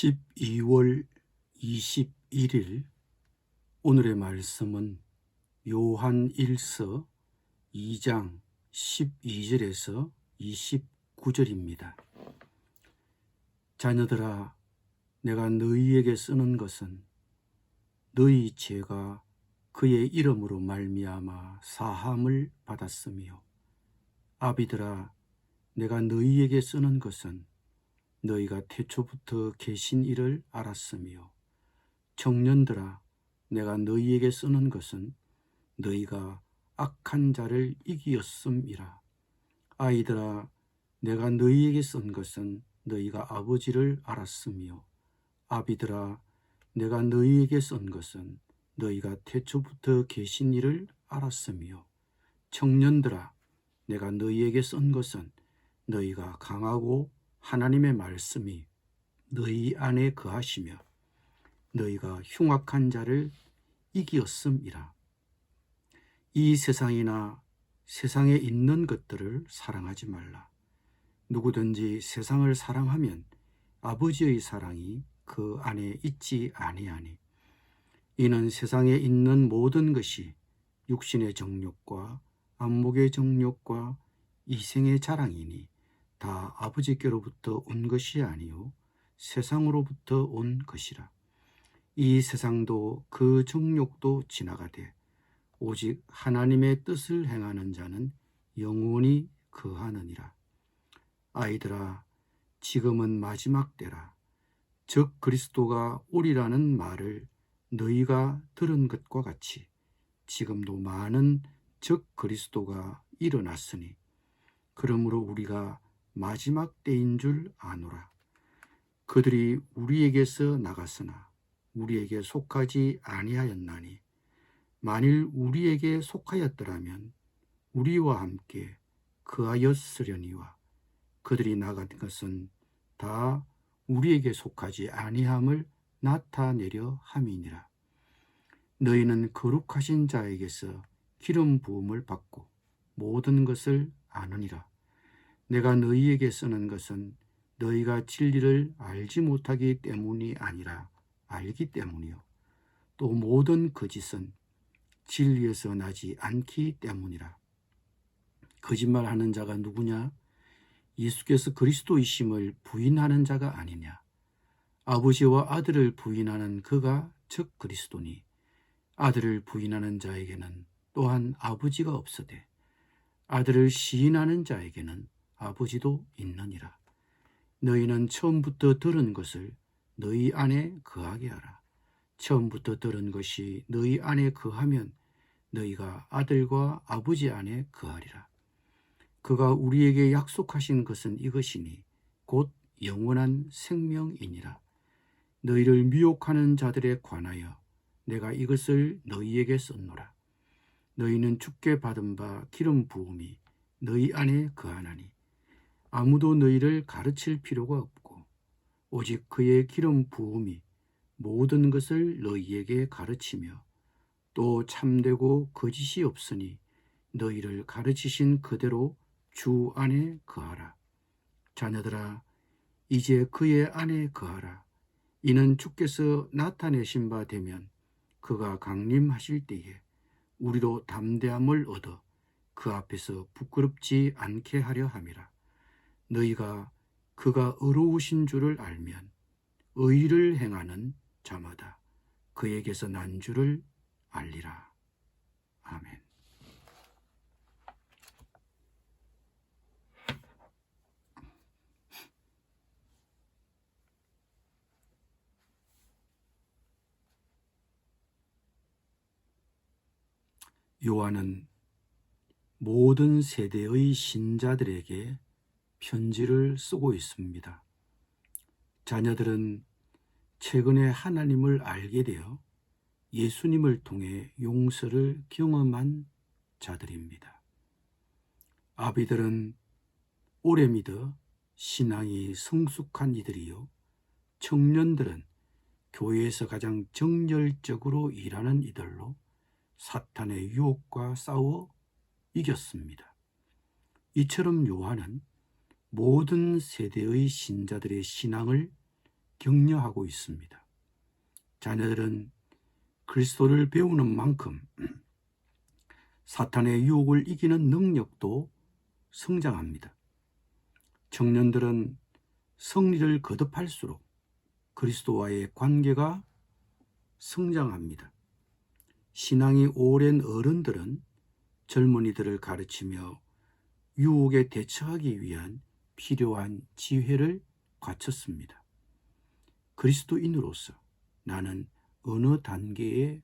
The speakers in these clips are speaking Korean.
12월 21일 오늘의 말씀은 요한 1서 2장 12절에서 29절입니다. 자녀들아, 내가 너희에게 쓰는 것은 너희 죄가 그의 이름으로 말미암아 사함을 받았으며, 아비들아, 내가 너희에게 쓰는 것은 너희가 태초부터 계신 이를 알았으며, 청년들아, 내가 너희에게 쓰는 것은 너희가 악한 자를 이기었음이라. 아이들아, 내가 너희에게 쓴 것은 너희가 아버지를 알았으며, 아비들아, 내가 너희에게 쓴 것은 너희가 태초부터 계신 이를 알았으며, 청년들아, 내가 너희에게 쓴 것은 너희가 강하고 하나님의 말씀이 너희 안에 거하시며 너희가 흉악한 자를 이기었음이라. 이 세상이나 세상에 있는 것들을 사랑하지 말라. 누구든지 세상을 사랑하면 아버지의 사랑이 그 안에 있지 아니하니, 이는 세상에 있는 모든 것이 육신의 정욕과 안목의 정욕과 이생의 자랑이니 다 아버지께로부터 온 것이 아니요 세상으로부터 온 것이라. 이 세상도 그 정욕도 지나가되 오직 하나님의 뜻을 행하는 자는 영원히 거하느니라. 아이들아, 지금은 마지막 때라. 즉 그리스도가 오리라는 말을 너희가 들은 것과 같이 지금도 많은 즉 그리스도가 일어났으니, 그러므로 우리가 마지막 때인 줄 아노라. 그들이 우리에게서 나갔으나 우리에게 속하지 아니하였나니, 만일 우리에게 속하였더라면 우리와 함께 거하였으려니와, 그들이 나간 것은 다 우리에게 속하지 아니함을 나타내려 함이니라. 너희는 거룩하신 자에게서 기름 부음을 받고 모든 것을 아느니라. 내가 너희에게 쓰는 것은 너희가 진리를 알지 못하기 때문이 아니라 알기 때문이요, 또 모든 거짓은 진리에서 나지 않기 때문이라. 거짓말하는 자가 누구냐? 예수께서 그리스도이심을 부인하는 자가 아니냐? 아버지와 아들을 부인하는 그가 즉 그리스도니, 아들을 부인하는 자에게는 또한 아버지가 없으되 아들을 시인하는 자에게는 아버지도 있느니라. 너희는 처음부터 들은 것을 너희 안에 거하게 하라. 처음부터 들은 것이 너희 안에 거하면 너희가 아들과 아버지 안에 거하리라. 그가 우리에게 약속하신 것은 이것이니 곧 영원한 생명이니라. 너희를 미혹하는 자들에 관하여 내가 이것을 너희에게 썼노라. 너희는 주께 받은 바 기름 부음이 너희 안에 거하나니, 아무도 너희를 가르칠 필요가 없고 오직 그의 기름 부음이 모든 것을 너희에게 가르치며, 또 참되고 거짓이 없으니 너희를 가르치신 그대로 주 안에 거하라. 자녀들아, 이제 그의 안에 거하라. 이는 주께서 나타내신 바 되면 그가 강림하실 때에 우리로 담대함을 얻어 그 앞에서 부끄럽지 않게 하려 함이라. 너희가 그가 의로우신 줄을 알면 의를 행하는 자마다 그에게서 난 줄을 알리라. 아멘. 요한은 모든 세대의 신자들에게 편지를 쓰고 있습니다. 자녀들은 최근에 하나님을 알게 되어 예수님을 통해 용서를 경험한 자들입니다. 아비들은 오래 믿어 신앙이 성숙한 이들이요, 청년들은 교회에서 가장 정열적으로 일하는 이들로 사탄의 유혹과 싸워 이겼습니다. 이처럼 요한은 모든 세대의 신자들의 신앙을 격려하고 있습니다. 자녀들은 그리스도를 배우는 만큼 사탄의 유혹을 이기는 능력도 성장합니다. 청년들은 승리를 거듭할수록 그리스도와의 관계가 성장합니다. 신앙이 오랜 어른들은 젊은이들을 가르치며 유혹에 대처하기 위한 필요한 지혜를 갖췄습니다. 그리스도인으로서 나는 어느 단계에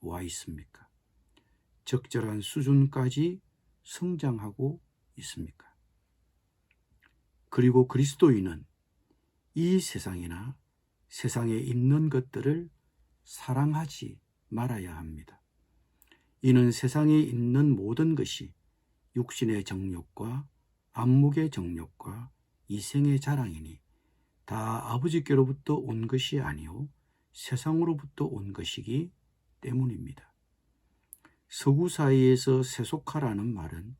와 있습니까? 적절한 수준까지 성장하고 있습니까? 그리고 그리스도인은 이 세상이나 세상에 있는 것들을 사랑하지 말아야 합니다. 이는 세상에 있는 모든 것이 육신의 정욕과 안목의 정욕과 이생의 자랑이니 다 아버지께로부터 온 것이 아니요 세상으로부터 온 것이기 때문입니다. 서구사회에서 세속화라는 말은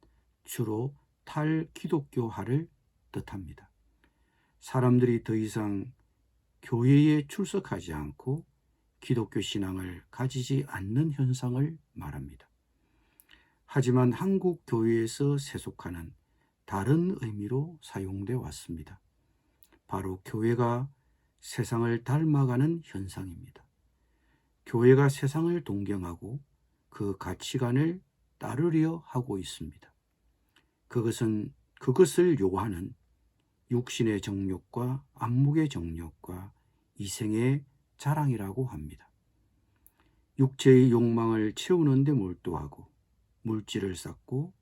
주로 탈기독교화를 뜻합니다. 사람들이 더 이상 교회에 출석하지 않고 기독교 신앙을 가지지 않는 현상을 말합니다. 하지만 한국 교회에서 세속화는 다른 의미로 사용되어 왔습니다. 바로 교회가 세상을 닮아가는 현상입니다. 교회가 세상을 동경하고 그 가치관을 따르려 하고 있습니다. 그것을 요하는 육신의 정욕과 안목의 정욕과 이생의 자랑이라고 합니다. 육체의 욕망을 채우는 데 몰두하고 물질을 쌓고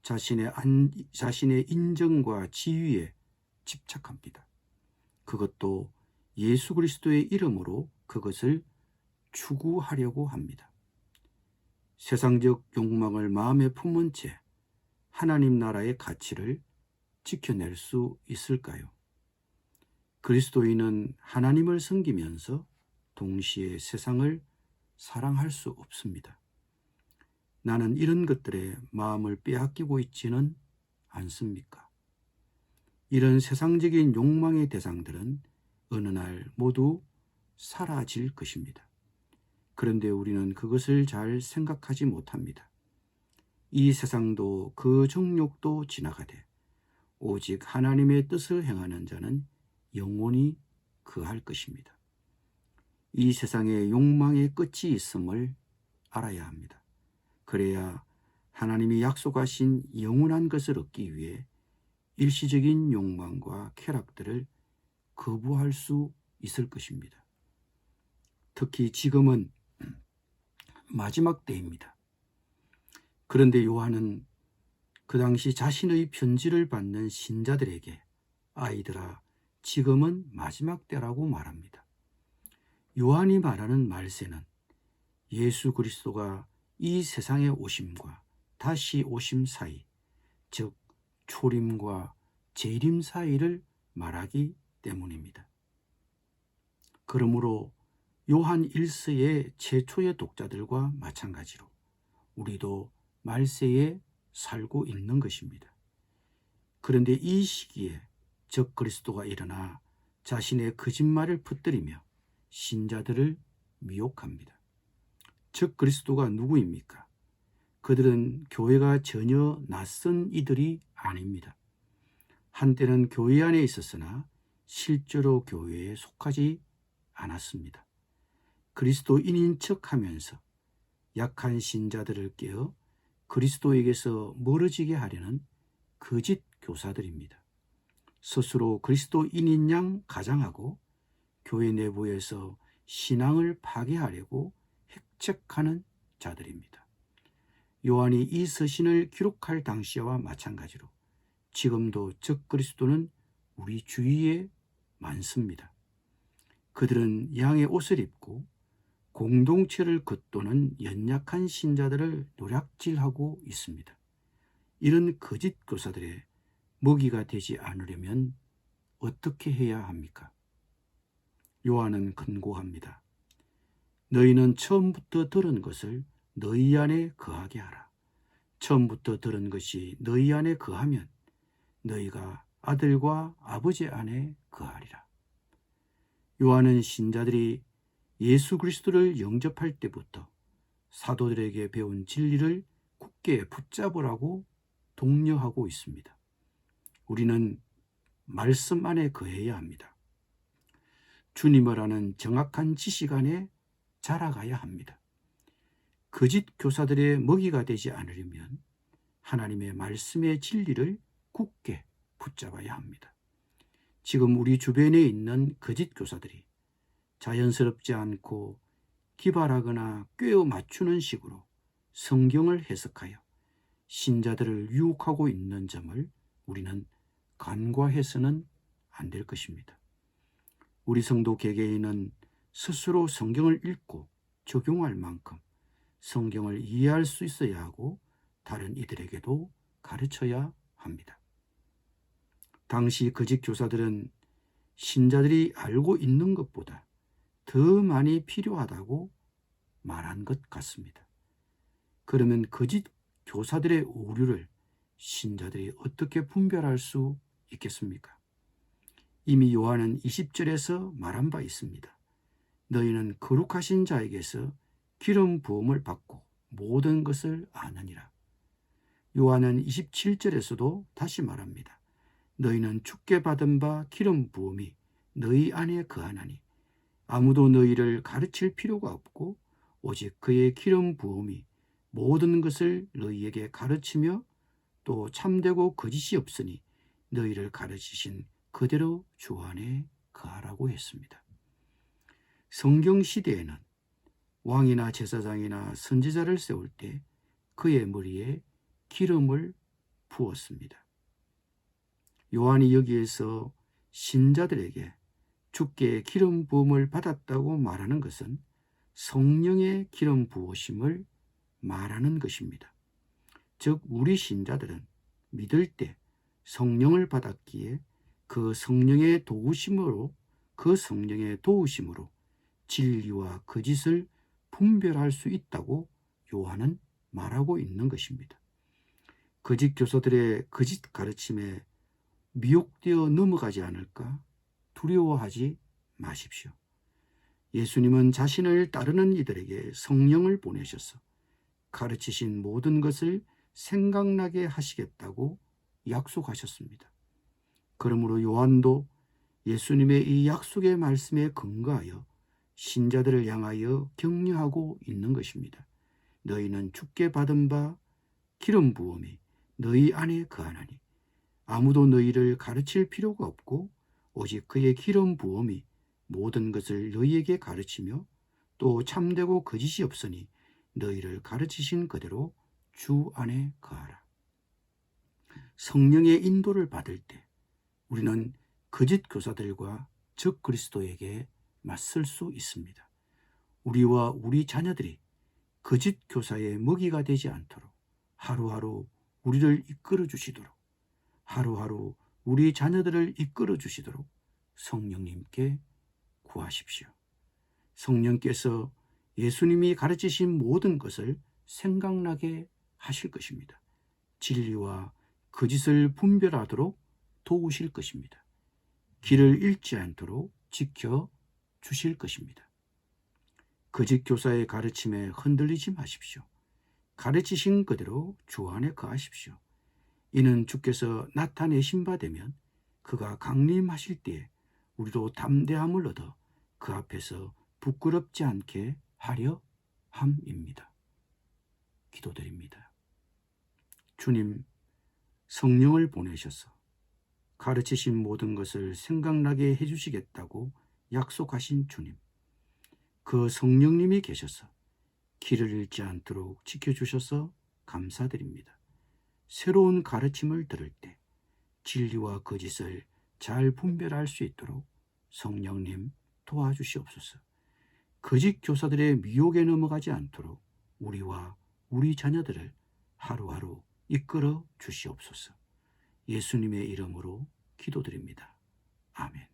자신의 인정과 지위에 집착합니다. 그것도 예수 그리스도의 이름으로 그것을 추구하려고 합니다. 세상적 욕망을 마음에 품은 채 하나님 나라의 가치를 지켜낼 수 있을까요? 그리스도인은 하나님을 섬기면서 동시에 세상을 사랑할 수 없습니다. 나는 이런 것들에 마음을 빼앗기고 있지는 않습니까? 이런 세상적인 욕망의 대상들은 어느 날 모두 사라질 것입니다. 그런데 우리는 그것을 잘 생각하지 못합니다. 이 세상도 그 정욕도 지나가되 오직 하나님의 뜻을 행하는 자는 영원히 거할 것입니다. 이 세상에 욕망의 끝이 있음을 알아야 합니다. 그래야 하나님이 약속하신 영원한 것을 얻기 위해 일시적인 욕망과 쾌락들을 거부할 수 있을 것입니다. 특히 지금은 마지막 때입니다. 그런데 요한은 그 당시 자신의 편지를 받는 신자들에게 아이들아, 지금은 마지막 때라고 말합니다. 요한이 말하는 말세는 예수 그리스도가 이 세상에 오심과 다시 오심 사이, 즉 초림과 재림 사이를 말하기 때문입니다. 그러므로 요한 1서의 최초의 독자들과 마찬가지로 우리도 말세에 살고 있는 것입니다. 그런데 이 시기에 적 그리스도가 일어나 자신의 거짓말을 퍼뜨리며 신자들을 미혹합니다. 적 그리스도가 누구입니까? 그들은 교회가 전혀 낯선 이들이 아닙니다. 한때는 교회 안에 있었으나 실제로 교회에 속하지 않았습니다. 그리스도인인 척하면서 약한 신자들을 깨어 그리스도에게서 멀어지게 하려는 거짓 교사들입니다. 스스로 그리스도인인 양 가장하고 교회 내부에서 신앙을 파괴하려고 획책하는 자들입니다. 요한이 이 서신을 기록할 당시와 마찬가지로 지금도 적 그리스도는 우리 주위에 많습니다. 그들은 양의 옷을 입고 공동체를 겉도는 연약한 신자들을 노략질하고 있습니다. 이런 거짓 교사들의 먹이가 되지 않으려면 어떻게 해야 합니까? 요한은 권고합니다. 너희는 처음부터 들은 것을 너희 안에 거하게 하라. 처음부터 들은 것이 너희 안에 거하면 너희가 아들과 아버지 안에 거하리라. 요한은 신자들이 예수 그리스도를 영접할 때부터 사도들에게 배운 진리를 굳게 붙잡으라고 독려하고 있습니다. 우리는 말씀 안에 거해야 합니다. 주님을 아는 정확한 지식 안에 자라가야 합니다. 거짓 교사들의 먹이가 되지 않으려면 하나님의 말씀의 진리를 굳게 붙잡아야 합니다. 지금 우리 주변에 있는 거짓 교사들이 자연스럽지 않고 기발하거나 꿰어 맞추는 식으로 성경을 해석하여 신자들을 유혹하고 있는 점을 우리는 간과해서는 안 될 것입니다. 우리 성도 개개인은 스스로 성경을 읽고 적용할 만큼 성경을 이해할 수 있어야 하고 다른 이들에게도 가르쳐야 합니다. 당시 거짓 교사들은 신자들이 알고 있는 것보다 더 많이 필요하다고 말한 것 같습니다. 그러면 거짓 교사들의 오류를 신자들이 어떻게 분별할 수 있겠습니까? 이미 요한은 20절에서 말한 바 있습니다. 너희는 거룩하신 자에게서 기름 부음을 받고 모든 것을 아느니라. 요한은 27절에서도 다시 말합니다. 너희는 주께 받은 바 기름 부음이 너희 안에 거하나니 아무도 너희를 가르칠 필요가 없고 오직 그의 기름 부음이 모든 것을 너희에게 가르치며 또 참되고 거짓이 없으니 너희를 가르치신 그대로 주 안에 거하라고 했습니다. 성경 시대에는 왕이나 제사장이나 선지자를 세울 때 그의 머리에 기름을 부었습니다. 요한이 여기에서 신자들에게 주께 기름 부음을 받았다고 말하는 것은 성령의 기름 부으심을 말하는 것입니다. 즉 우리 신자들은 믿을 때 성령을 받았기에 그 성령의 도우심으로 진리와 거짓을 분별할 수 있다고 요한은 말하고 있는 것입니다. 거짓 교사들의 거짓 가르침에 미혹되어 넘어가지 않을까 두려워하지 마십시오. 예수님은 자신을 따르는 이들에게 성령을 보내셔서 가르치신 모든 것을 생각나게 하시겠다고 약속하셨습니다. 그러므로 요한도 예수님의 이 약속의 말씀에 근거하여 신자들을 향하여 격려하고 있는 것입니다. 너희는 주께 받은 바 기름 부음이 너희 안에 거하나니 아무도 너희를 가르칠 필요가 없고 오직 그의 기름 부음이 모든 것을 너희에게 가르치며 또 참되고 거짓이 없으니 너희를 가르치신 그대로 주 안에 거하라. 성령의 인도를 받을 때 우리는 거짓 교사들과 적 그리스도에게 맞설 수 있습니다. 우리와 우리 자녀들이 거짓 교사의 먹이가 되지 않도록 하루하루 우리를 이끌어 주시도록 하루하루 우리 자녀들을 이끌어 주시도록 성령님께 구하십시오. 성령께서 예수님이 가르치신 모든 것을 생각나게 하실 것입니다. 진리와 거짓을 분별하도록 도우실 것입니다. 길을 잃지 않도록 지켜 주실 것입니다. 거짓 교사의 가르침에 흔들리지 마십시오. 가르치신 그대로 주 안에 거하십시오. 이는 주께서 나타내신 바 되면 그가 강림하실 때에 우리도 담대함을 얻어 그 앞에서 부끄럽지 않게 하려 함입니다. 기도드립니다. 주님, 성령을 보내셔서 가르치신 모든 것을 생각나게 해주시겠다고 약속하신 주님, 그 성령님이 계셔서 길을 잃지 않도록 지켜주셔서 감사드립니다. 새로운 가르침을 들을 때 진리와 거짓을 잘 분별할 수 있도록 성령님 도와주시옵소서. 거짓 교사들의 미혹에 넘어가지 않도록 우리와 우리 자녀들을 하루하루 이끌어 주시옵소서. 예수님의 이름으로 기도드립니다. 아멘.